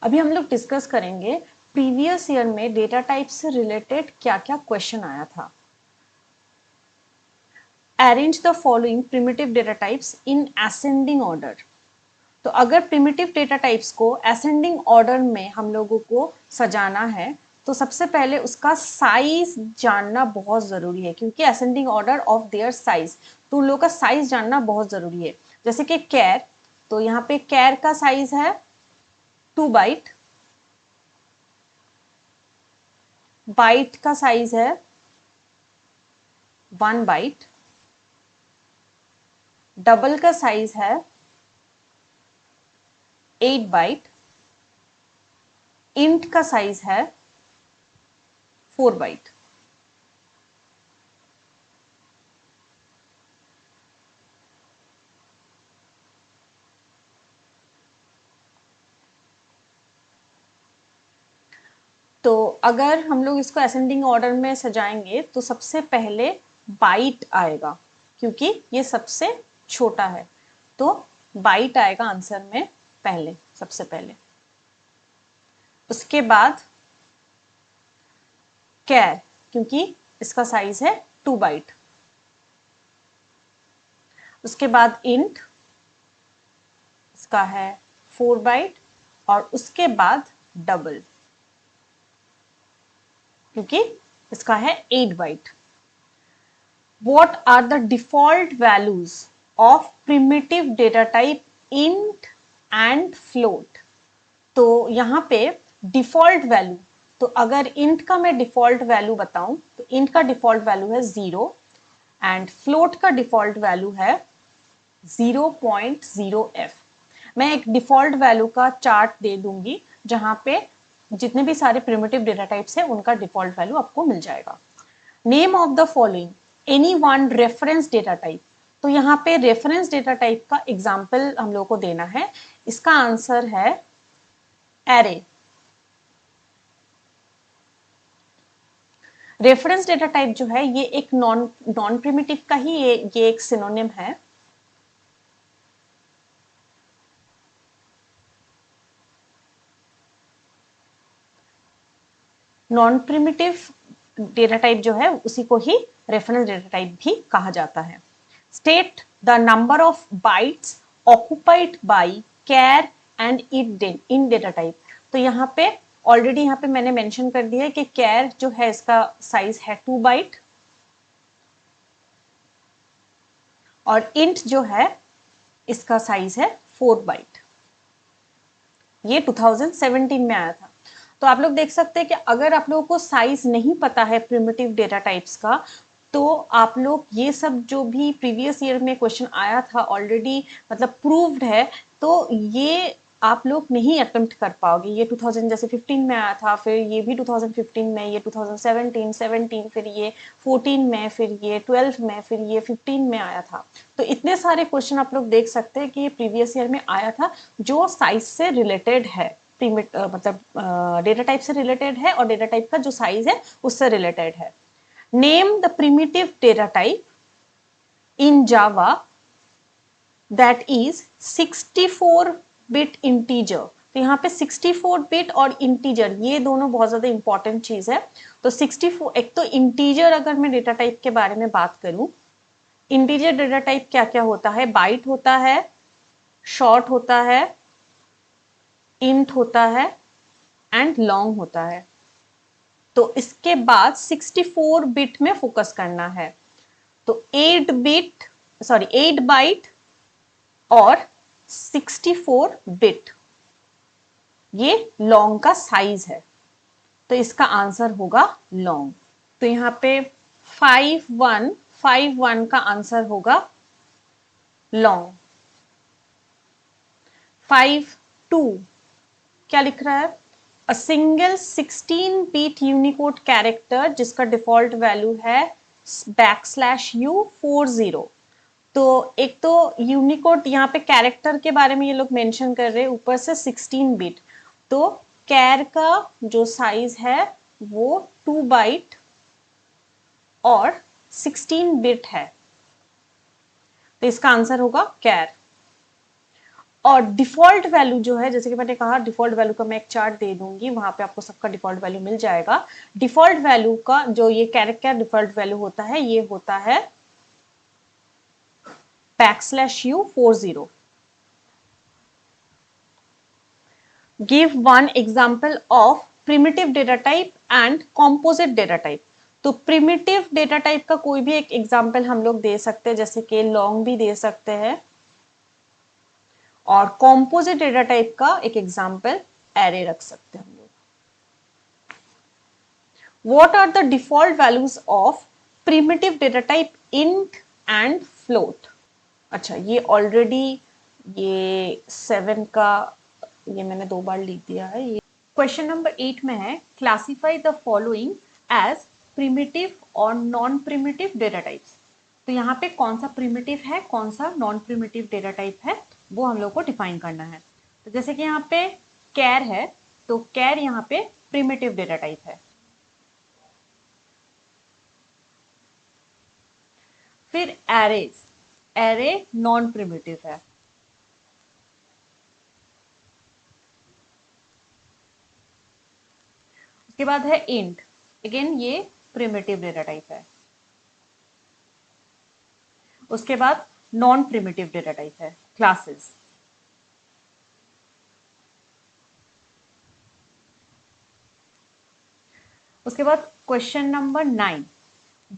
अभी हम लोग डिस्कस करेंगे प्रीवियस ईयर में डेटा टाइप से रिलेटेड क्या क्या क्वेश्चन आया था। Arrange the following primitive data types in ascending order. तो अगर प्रिमिटिव डेटा टाइप्स को असेंडिंग ऑर्डर में हम लोगों को सजाना है तो सबसे पहले उसका साइज जानना बहुत जरूरी है, क्योंकि ascending order of their size, तो उन लोगों का साइज जानना बहुत जरूरी है। जैसे कि कैर, तो यहाँ पे कैर का साइज है 2 बाइट, बाइट का साइज है 1 बाइट, डबल का साइज है 8 बाइट, इंट का साइज है 4 बाइट। तो अगर हम लोग इसको असेंडिंग ऑर्डर में सजाएंगे तो सबसे पहले बाइट आएगा, क्योंकि ये सबसे छोटा है, तो बाइट आएगा आंसर में पहले, सबसे पहले। उसके बाद कैर, क्योंकि इसका साइज है 2 बाइट। उसके बाद इंट, इसका है 4 बाइट, और उसके बाद डबल, क्योंकि इसका है 8 bite. What are the default values of primitive data type int and float? तो यहाँ पे डिफॉल्ट वैल्यू, तो अगर int का मैं डिफॉल्ट वैल्यू बताऊं तो int का डिफॉल्ट वैल्यू है 0 एंड फ्लोट का डिफॉल्ट वैल्यू है 0.0f। मैं एक डिफॉल्ट वैल्यू का चार्ट दे दूंगी जहां पे जितने भी सारे प्रिमिटिव डेटा टाइप्स है उनका डिफॉल्ट वैल्यू आपको मिल जाएगा। Name of the following any one reference data type. तो यहाँ पे रेफरेंस डेटा टाइप का एग्जाम्पल हम लोग को देना है। इसका आंसर है एरे। रेफरेंस डेटा टाइप जो है ये एक नॉन प्रिमिटिव का ही ये एक सिनोनिम है। नॉन प्रिमिटिव डेटा टाइप जो है उसी को ही रेफरेंस डेटा टाइप भी कहा जाता है। State the number of bytes occupied by char and in data type. तो यहाँ पे ऑलरेडी यहाँ पे मैंने मेंशन कर दिया है कि कैर जो है इसका साइज है 2 बाइट, और इंट जो है इसका साइज है 4 बाइट। ये 2017 में आया था। तो आप लोग देख सकते हैं कि अगर आप लोगों को साइज नहीं पता है प्रिमिटिव डेटा टाइप्स का, तो आप लोग ये सब जो भी प्रीवियस ईयर में क्वेश्चन आया था ऑलरेडी, मतलब प्रूव्ड है, तो ये आप लोग नहीं अटेम्प्ट कर पाओगे। ये 2000 जैसे 15 में आया था, फिर ये भी 2015 में, ये 2017 फिर ये 14 में, फिर ये 12 में, फिर ये 15 में आया था। तो इतने सारे क्वेश्चन आप लोग देख सकते हैं कि प्रीवियस ईयर में आया था जो साइज से रिलेटेड है, मतलब डेटा टाइप से रिलेटेड है, और डेटा टाइप का जो साइज है उससे रिलेटेड है। Name the primitive data type in Java that is 64 bit integer. तो यहाँ पे 64 बिट और इंटीजर ये दोनों बहुत ज्यादा इंपॉर्टेंट चीज है। तो 64, एक तो इंटीजर अगर मैं डेटा टाइप के बारे में बात करूं, इंटीजर डेटा टाइप क्या क्या होता है? बाइट होता है, शॉर्ट होता है, इंट होता है एंड लॉन्ग होता है। तो इसके बाद 64 बिट में फोकस करना है। तो 8 बाइट और 64 बिट ये लॉन्ग का साइज है, तो इसका आंसर होगा लॉन्ग। तो यहाँ पे 5151 का आंसर होगा लॉन्ग। 52 क्या लिख रहा है? A single 16 bit Unicode character जिसका डिफॉल्ट वैल्यू है \U40। तो एक तो यूनिकोड यहाँ पे कैरेक्टर के बारे में ये लोग मेंशन कर रहे हैं, ऊपर से 16 बिट। तो कैर का जो साइज है वो 2 बाइट और 16 बिट है, तो इसका आंसर होगा कैर। और डिफॉल्ट वैल्यू जो है, जैसे कि मैंने कहा डिफॉल्ट वैल्यू का मैं एक चार्ट दे दूंगी, वहां पे आपको सबका डिफॉल्ट वैल्यू मिल जाएगा। डिफॉल्ट वैल्यू का जो ये कैरेक्टर डिफॉल्ट वैल्यू होता है, ये होता है \u40। Give one example of primitive data type and composite data type. तो प्रिमिटिव डेटा टाइप का कोई भी एक एग्जाम्पल हम लोग दे सकते हैं, जैसे कि लॉन्ग भी दे सकते हैं, और कॉम्पोजिट डेटा टाइप का एक एग्जाम्पल एरे रख सकते हैं हम लोग। What are the default values of primitive data type int and float? अच्छा, ये ऑलरेडी ये 7 का ये मैंने 2 बार लिख दिया है। ये क्वेश्चन नंबर 8 में है, classify the following as primitive और नॉन प्रिमिटिव डेटा टाइप्स। तो यहाँ पे कौन सा प्रिमिटिव है, कौन सा नॉन प्रिमिटिव डेटा टाइप है, वो हम लोग को डिफाइन करना है। तो जैसे कि यहाँ पे कैर है, तो कैर यहाँ पे प्रिमिटिव डेटा टाइप है। फिर एरेज, एरे नॉन प्रिमिटिव है। उसके बाद है इंट, अगेन ये प्रिमिटिव डेटा टाइप है। उसके बाद नॉन प्रिमिटिव डेटा टाइप है क्लासेस। उसके बाद question number 9,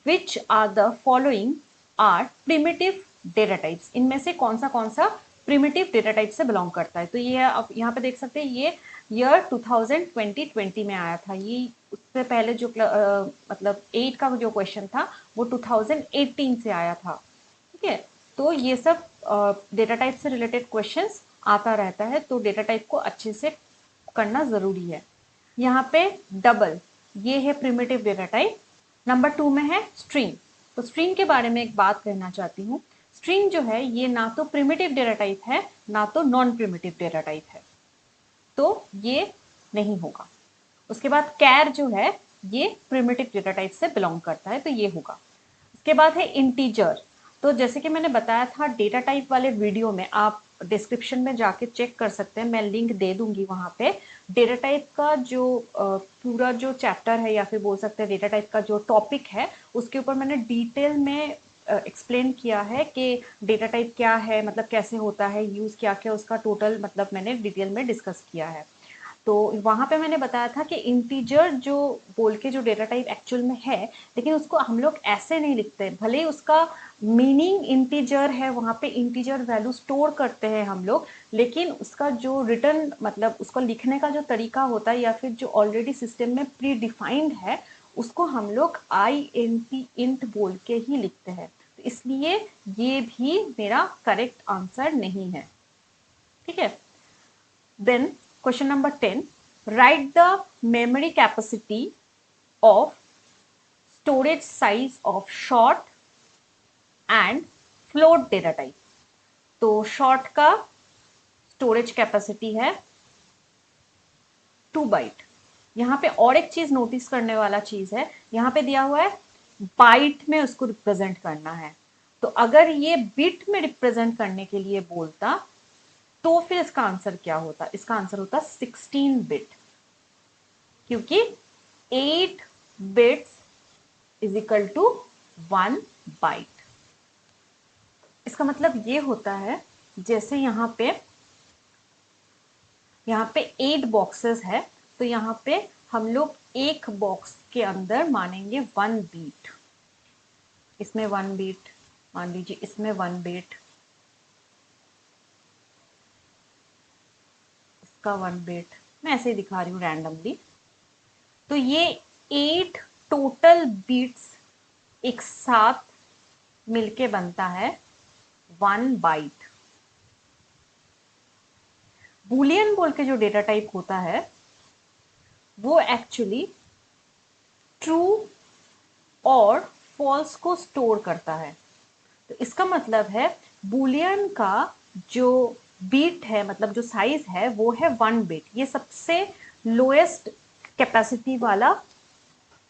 which are the following are primitive data types. इनमें से कौन सा प्रिमिटिव डेटा टाइप से बिलोंग करता है। तो ये आप यहाँ पे देख सकते हैं, ये ईयर 2020 में आया था। ये उससे पहले जो मतलब 8 का जो क्वेश्चन था वो 2018 से आया था। ठीक है, तो ये सब डेटा टाइप से रिलेटेड क्वेश्चंस आता रहता है, तो डेटा टाइप को अच्छे से करना जरूरी है। यहाँ पे डबल, ये है प्रिमिटिव डेटा टाइप। नंबर 2 में है स्ट्रिंग। तो स्ट्रिंग के बारे में एक बात कहना चाहती हूँ। स्ट्रिंग जो है ये ना तो प्रिमिटिव डेटा टाइप है, ना तो नॉन प्रिमिटिव डेटा टाइप है, तो ये नहीं होगा। उसके बाद कैर जो है ये प्रिमिटिव डेटा टाइप से बिलोंग करता है, तो ये होगा। उसके बाद है इंटीजर। तो जैसे कि मैंने बताया था डेटा टाइप वाले वीडियो में, आप डिस्क्रिप्शन में जाके चेक कर सकते हैं, मैं लिंक दे दूंगी वहां पे। डेटा टाइप का जो पूरा जो चैप्टर है, या फिर बोल सकते हैं डेटा टाइप का जो टॉपिक है, उसके ऊपर मैंने डिटेल में एक्सप्लेन किया है कि डेटा टाइप क्या है, मतलब कैसे होता है, यूज क्या क्या उसका टोटल, मतलब मैंने डिटेल में डिस्कस किया है। तो वहां पे मैंने बताया था कि इंटीजर जो बोल के जो डेटा टाइप एक्चुअल में है, लेकिन उसको हम लोग ऐसे नहीं लिखते, भले ही उसका मीनिंग इंटीजर है, वहां पे इंटीजर वैल्यू स्टोर करते हैं हम लोग, लेकिन उसका जो रिटर्न मतलब उसको लिखने का जो तरीका होता है, या फिर जो ऑलरेडी सिस्टम में प्री डिफाइंड है, उसको हम लोग INT इंट बोल के ही लिखते हैं। तो इसलिए ये भी मेरा करेक्ट आंसर नहीं है। ठीक है, then question number 10, write the memory capacity of storage size of short and float data type। तो short का स्टोरेज कैपेसिटी है 2 बाइट। यहाँ पे और एक चीज नोटिस करने वाला चीज है, यहाँ पे दिया हुआ है बाइट में उसको रिप्रेजेंट करना है। तो अगर ये बिट में रिप्रेजेंट करने के लिए बोलता, तो फिर इसका आंसर क्या होता, इसका आंसर होता 16 बिट, क्योंकि 8 bits is equal to 1 byte. इसका मतलब ये होता है, जैसे यहाँ पे 8 बॉक्सेस है, तो यहाँ पे हम लोग एक बॉक्स के अंदर मानेंगे 1 बीट। इसमें 1 बीट मान लीजिए, इसमें 1 बीट, इसका 1 बीट, मैं ऐसे ही दिखा रही हूँ रैंडमली। तो ये 8 टोटल बीट्स एक साथ मिलके बनता है 1 बाइट। बूलियन बोल के जो डेटा टाइप होता है वो एक्चुअली ट्रू और फॉल्स को स्टोर करता है। तो इसका मतलब है बूलियन का जो बीट है, मतलब जो साइज है, वो है 1 बिट। ये सबसे लोएस्ट कैपेसिटी वाला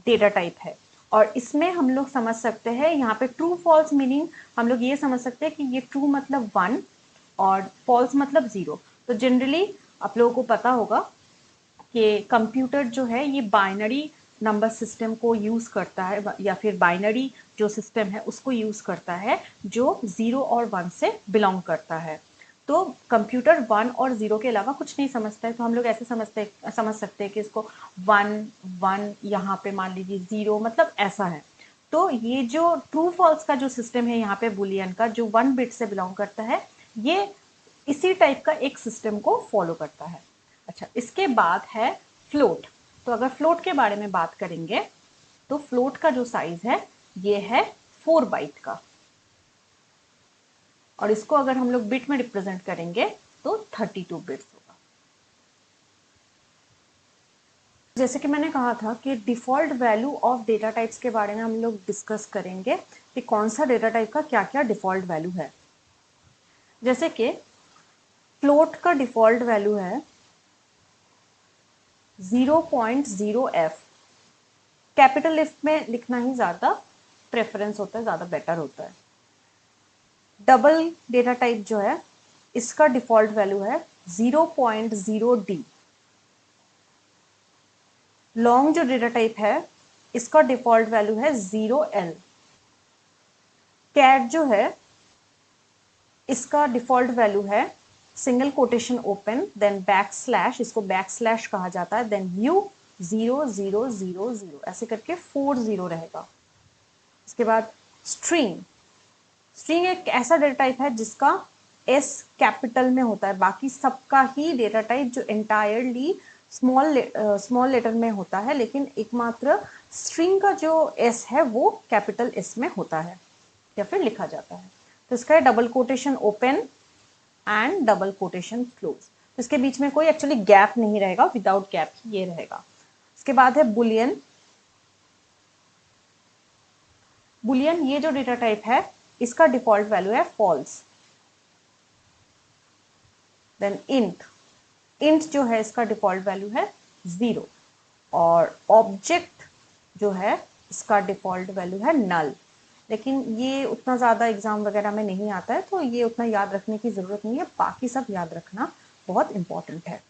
डेटा टाइप है। और इसमें हम लोग समझ सकते हैं, यहाँ पे ट्रू फॉल्स मीनिंग हम लोग ये समझ सकते हैं कि ये ट्रू मतलब 1 और फॉल्स मतलब जीरो। तो जनरली आप लोगों को पता होगा कि कंप्यूटर जो है ये बाइनरी नंबर सिस्टम को यूज़ करता है, या फिर बाइनरी जो सिस्टम है उसको यूज़ करता है जो 0 और 1 से बिलोंग करता है। तो कंप्यूटर 1 और 0 के अलावा कुछ नहीं समझता है। तो हम लोग ऐसे समझ सकते हैं कि इसको 1 1 यहाँ पे मान लीजिए 0, मतलब ऐसा है। तो ये जो ट्रू फॉल्स का जो सिस्टम है यहाँ पे बुलियन का, जो 1 बिट से बिलोंग करता है, ये इसी टाइप का एक सिस्टम को फॉलो करता है। अच्छा, इसके बाद है फ्लोट। तो अगर फ्लोट के बारे में बात करेंगे तो फ्लोट का जो साइज है ये है 4 बाइट का, और इसको अगर हम लोग बिट में रिप्रेजेंट करेंगे तो 32 बिट्स होगा। जैसे कि मैंने कहा था कि default value of data types के बारे में हम लोग डिस्कस करेंगे कि कौन सा डेटा टाइप का क्या क्या डिफॉल्ट वैल्यू है। जैसे कि फ्लोट का डिफॉल्ट वैल्यू है 0.0f। कैपिटल एफ में लिखना ही ज़्यादा प्रेफरेंस होता है, ज़्यादा बेटर होता है। डबल डेटा टाइप जो है इसका डिफॉल्ट वैल्यू है 0.0d। लॉन्ग जो डेटा टाइप है इसका डिफॉल्ट वैल्यू है 0l। कैट जो है इसका डिफॉल्ट वैल्यू है single quotation open then backslash, इसको बैकस्लैश कहा जाता है, देन व्यू 0000, ऐसे करके 40 रहेगा। इसके बाद स्ट्रिंग। स्ट्रिंग एक ऐसा डेटा टाइप है जिसका एस कैपिटल में होता है, बाकी सबका ही डेटा टाइप जो एंटायरली स्मॉल लेटर में होता है, लेकिन एकमात्र स्ट्रिंग का जो एस है वो कैपिटल एस में होता है या फिर लिखा जाता है। तो इसका है double quotation open and double quotation close. तो इसके बीच में कोई एक्चुअली गैप नहीं रहेगा, विदाउट गैप ही ये रहेगा। इसके बाद है बुलियन। बुलियन ये जो डेटा टाइप है इसका डिफॉल्ट वैल्यू है फॉल्स। Then int. इंट जो है इसका डिफॉल्ट वैल्यू है 0। और ऑब्जेक्ट जो है इसका डिफॉल्ट वैल्यू है नल। लेकिन ये उतना ज़्यादा एग्जाम वगैरह में नहीं आता है, तो ये उतना याद रखने की ज़रूरत नहीं है, बाकी सब याद रखना बहुत इंपॉर्टेंट है।